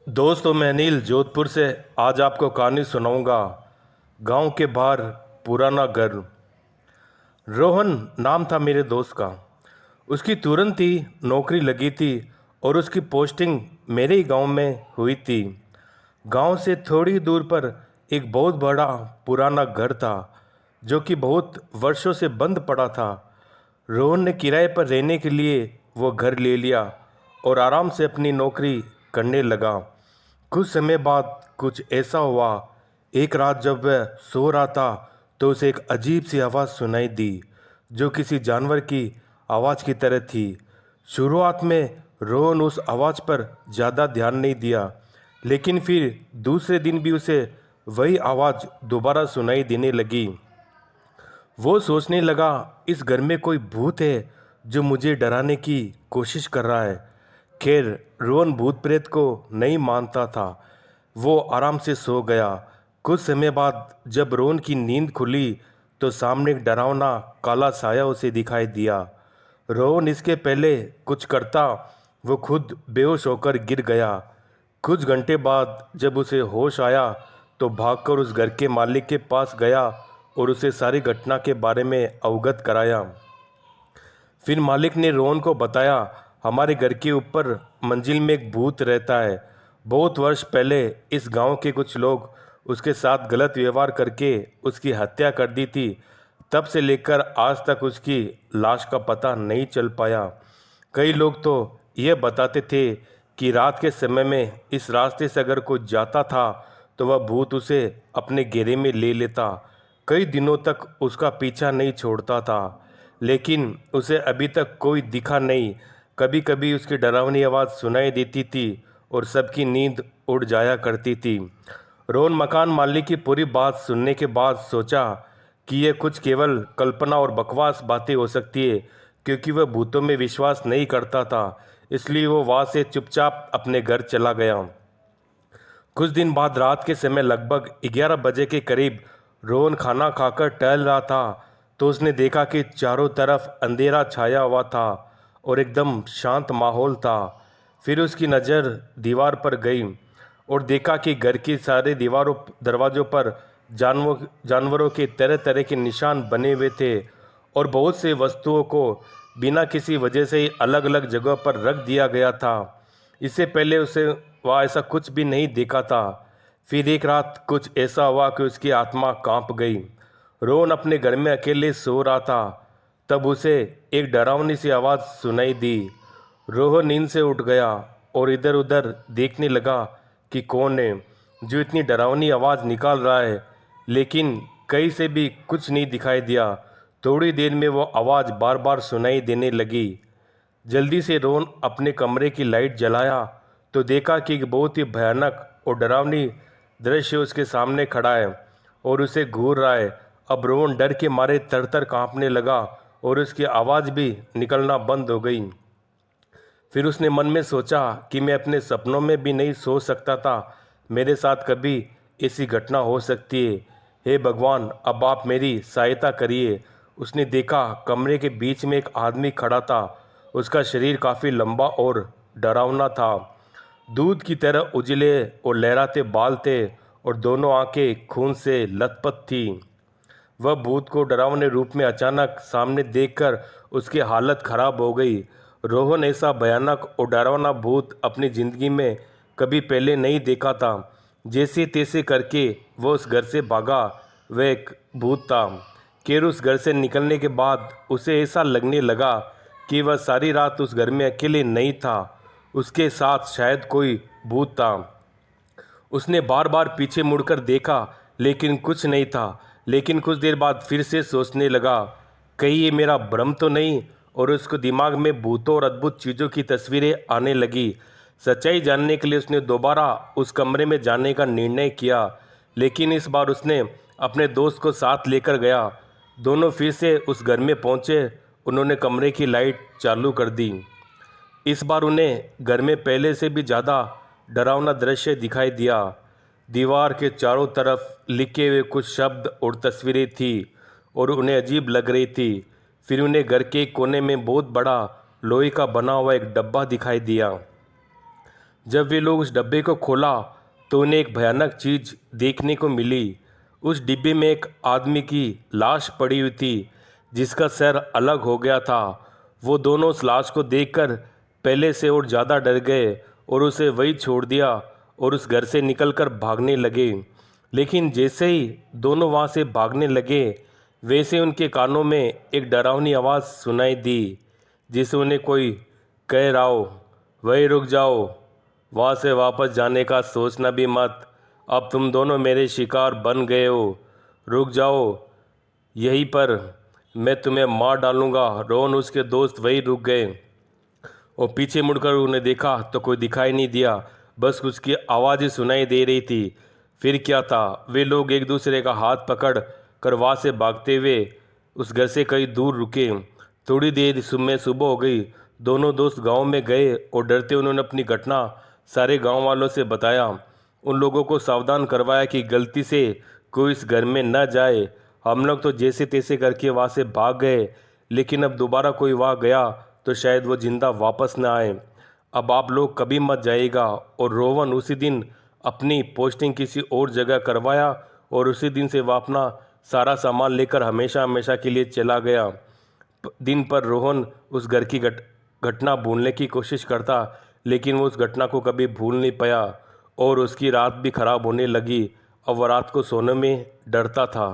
दोस्तों, मैं अनिल जोधपुर से आज आपको कहानी सुनाऊंगा। गांव के बाहर पुराना घर। रोहन नाम था मेरे दोस्त का। उसकी तुरंत ही नौकरी लगी थी और उसकी पोस्टिंग मेरे ही गांव में हुई थी। गांव से थोड़ी दूर पर एक बहुत बड़ा पुराना घर था जो कि बहुत वर्षों से बंद पड़ा था। रोहन ने किराए पर रहने के लिए वो घर ले लिया और आराम से अपनी नौकरी करने लगा। कुछ समय बाद कुछ ऐसा हुआ। एक रात जब वह सो रहा था तो उसे एक अजीब सी आवाज़ सुनाई दी जो किसी जानवर की आवाज़ की तरह थी। शुरुआत में रोहन उस आवाज़ पर ज़्यादा ध्यान नहीं दिया, लेकिन फिर दूसरे दिन भी उसे वही आवाज़ दोबारा सुनाई देने लगी। वो सोचने लगा, इस घर में कोई भूत है जो मुझे डराने की कोशिश कर रहा है। खैर, रोहन भूत प्रेत को नहीं मानता था। वो आराम से सो गया। कुछ समय बाद जब रोहन की नींद खुली तो सामने एक डरावना काला साया उसे दिखाई दिया। रोहन इसके पहले कुछ करता वो खुद बेहोश होकर गिर गया। कुछ घंटे बाद जब उसे होश आया तो भागकर उस घर के मालिक के पास गया और उसे सारी घटना के बारे में अवगत कराया। फिर मालिक ने रोहन को बताया, हमारे घर के ऊपर मंजिल में एक भूत रहता है। बहुत वर्ष पहले इस गांव के कुछ लोग उसके साथ गलत व्यवहार करके उसकी हत्या कर दी थी। तब से लेकर आज तक उसकी लाश का पता नहीं चल पाया। कई लोग तो यह बताते थे कि रात के समय में इस रास्ते से अगर कोई जाता था तो वह भूत उसे अपने घेरे में ले लेता। कई दिनों तक उसका पीछा नहीं छोड़ता था, लेकिन उसे अभी तक कोई दिखा नहीं। कभी कभी उसकी डरावनी आवाज़ सुनाई देती थी और सबकी नींद उड़ जाया करती थी। रोहन मकान मालिक की पूरी बात सुनने के बाद सोचा कि यह कुछ केवल कल्पना और बकवास बातें हो सकती है, क्योंकि वह भूतों में विश्वास नहीं करता था। इसलिए वो वहाँ से चुपचाप अपने घर चला गया। कुछ दिन बाद रात के समय लगभग 11 बजे के करीब रोहन खाना खाकर टहल रहा था तो उसने देखा कि चारों तरफ अंधेरा छाया हुआ था और एकदम शांत माहौल था। फिर उसकी नज़र दीवार पर गई और देखा कि घर की सारे दीवारों दरवाज़ों पर जानवरों के तरह तरह के निशान बने हुए थे और बहुत से वस्तुओं को बिना किसी वजह से ही अलग अलग जगह पर रख दिया गया था। इससे पहले उसे वह ऐसा कुछ भी नहीं देखा था। फिर एक रात कुछ ऐसा हुआ कि उसकी आत्मा कांप गई। रोहन अपने घर में अकेले सो रहा था, तब उसे एक डरावनी सी आवाज़ सुनाई दी। रोहन नींद से उठ गया और इधर उधर देखने लगा कि कौन है जो इतनी डरावनी आवाज़ निकाल रहा है, लेकिन कहीं से भी कुछ नहीं दिखाई दिया। थोड़ी देर में वो आवाज़ बार बार सुनाई देने लगी। जल्दी से रोहन अपने कमरे की लाइट जलाया तो देखा कि एक बहुत ही भयानक और डरावनी दृश्य उसके सामने खड़ा है और उसे घूर रहा है। अब रोहन डर के मारे थर-थर कांपने लगा और उसकी आवाज़ भी निकलना बंद हो गई। फिर उसने मन में सोचा कि मैं अपने सपनों में भी नहीं सोच सकता था मेरे साथ कभी ऐसी घटना हो सकती है। हे भगवान, अब आप मेरी सहायता करिए। उसने देखा कमरे के बीच में एक आदमी खड़ा था। उसका शरीर काफ़ी लंबा और डरावना था। दूध की तरह उजले और लहराते बाल थे और दोनों आंखें खून से लथपथ थी। वह भूत को डरावने रूप में अचानक सामने देखकर उसकी हालत खराब हो गई। रोहन ऐसा भयानक और डरावना भूत अपनी जिंदगी में कभी पहले नहीं देखा था। जैसे तैसे करके वो उस घर से भागा। वह एक भूत था। खैर, उस घर से निकलने के बाद उसे ऐसा लगने लगा कि वह सारी रात उस घर में अकेले नहीं था, उसके साथ शायद कोई भूत था। उसने बार बार पीछे मुड़कर देखा लेकिन कुछ नहीं था। लेकिन कुछ देर बाद फिर से सोचने लगा, कहीं ये मेरा भ्रम तो नहीं, और उसको दिमाग में भूतों और अद्भुत चीज़ों की तस्वीरें आने लगी। सच्चाई जानने के लिए उसने दोबारा उस कमरे में जाने का निर्णय किया, लेकिन इस बार उसने अपने दोस्त को साथ लेकर गया। दोनों फिर से उस घर में पहुंचे। उन्होंने कमरे की लाइट चालू कर दी। इस बार उन्हें घर में पहले से भी ज़्यादा डरावना दृश्य दिखाई दिया। दीवार के चारों तरफ लिखे हुए कुछ शब्द और तस्वीरें थी और उन्हें अजीब लग रही थी। फिर उन्हें घर के एक कोने में बहुत बड़ा लोहे का बना हुआ एक डब्बा दिखाई दिया। जब वे लोग उस डब्बे को खोला तो उन्हें एक भयानक चीज़ देखने को मिली। उस डिब्बे में एक आदमी की लाश पड़ी हुई थी जिसका सर अलग हो गया था। वो दोनों उस लाश को देखकर पहले से और ज़्यादा डर गए और उसे वहीं छोड़ दिया और उस घर से निकलकर भागने लगे। लेकिन जैसे ही दोनों वहाँ से भागने लगे वैसे उनके कानों में एक डरावनी आवाज़ सुनाई दी जिसे उन्हें कोई कह रहा हो, वहीं रुक जाओ, वहाँ से वापस जाने का सोचना भी मत, अब तुम दोनों मेरे शिकार बन गए हो, रुक जाओ यहीं पर, मैं तुम्हें मार डालूंगा। रोहन उसके दोस्त वहीं रुक गए और पीछे मुड़कर उन्हें देखा तो कोई दिखाई नहीं दिया, बस उसकी आवाज़ ही सुनाई दे रही थी। फिर क्या था, वे लोग एक दूसरे का हाथ पकड़ कर वहाँ से भागते हुए उस घर से कहीं दूर रुके। थोड़ी देर में सुबह हो गई। दोनों दोस्त गांव में गए और डरते उन्होंने अपनी घटना सारे गांव वालों से बताया। उन लोगों को सावधान करवाया कि गलती से कोई इस घर में न जाए। हम लोग तो जैसे तैसे करके वहाँ से भाग गए, लेकिन अब दोबारा कोई वहाँ गया तो शायद वो जिंदा वापस न आए। अब आप लोग कभी मत जाइएगा। और रोहन उसी दिन अपनी पोस्टिंग किसी और जगह करवाया और उसी दिन से वह अपना सारा सामान लेकर हमेशा हमेशा के लिए चला गया। दिन पर रोहन उस घर की घटना भूलने की कोशिश करता, लेकिन वो उस घटना को कभी भूल नहीं पाया और उसकी रात भी खराब होने लगी और वह रात को सोने में डरता था।